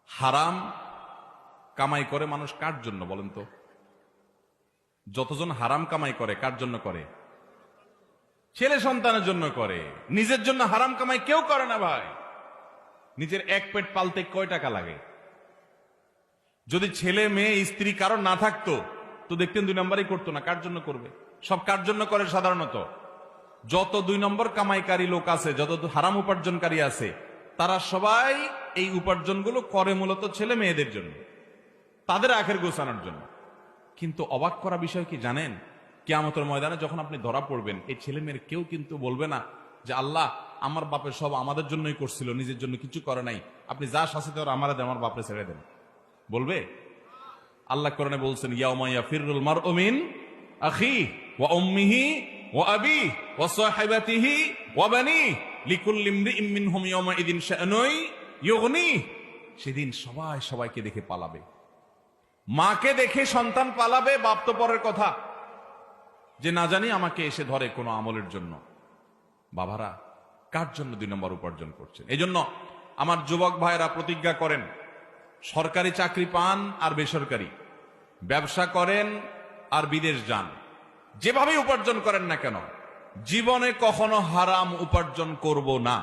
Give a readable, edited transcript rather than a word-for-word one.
হারাম কামাই করে মানুষ কার জন্য বলেন তো? যতজন হারাম কামাই করে কার জন্য করে? ছেলে সন্তানের জন্য করে। নিজের জন্য হারাম কামাই কেউ করে না ভাই। নিজের এক পেট পালতে কয় টাকা লাগে? যদি ছেলে মেয়ে স্ত্রী কারণ না থাকতো তো দেখতেন 2 নম্বরই করতো না। কার জন্য করবে? সব কার জন্য করে? সাধারণত যত 2 নম্বর কামাইকারী লোক আছে, যত হারাম উপার্জনকারী আছে, তারা সবাই এই উপার্জনগুলো করে মূলত ছেলে মেয়েদের জন্য, তাদের আখের গোছানোর জন্য। কিন্তু অবাক করা বিষয় কি জানেন? কিয়ামতের ময়দানে যখন আপনি ধরা পড়বেন, এই ছেলে মেয়ের কেউ কিন্তু বলবে না যে আল্লাহ আমার বাপের সব আমাদের জন্যই করছিল, নিজের জন্য কিছু করে নাই, আপনি যা শাস্তি দেওয়ার আমার দেন, আমার বাপরে ছেড়ে দেন। বলবে? আল্লাহ কোরআনে বলছেন ইয়াউমা ইয়াফিরুল মারউ মিন আখিহি ওয়া উম্মিহি ওয়া আবিহি ওয়া সাহিবাতিহি ওয়া বানিহি লিকুল্লি ইমরিইম মিনহুম ইয়াউমা ইযিন শাআনুন ইউগনিহি। সেদিন সবাই সবাইকে দেখে পালাবে। মাকে দেখে সন্তান পালাবে, বাপ তো পরের কথা, যে না জানি আমাকে এসে ধরে কোনো আমলের জন্য। বাবারা, কার জন্য 2 নম্বর উপার্জন করছেন? এই জন্য আমার যুবক ভাইরা প্রতিজ্ঞা করেন, সরকারি চাকরি পান আর বেসরকারি, ব্যবসা করেন আর বিদেশ যান, যেভাবে উপার্জন করেন না কেন, জীবনে কখনো হারাম উপার্জন করব না।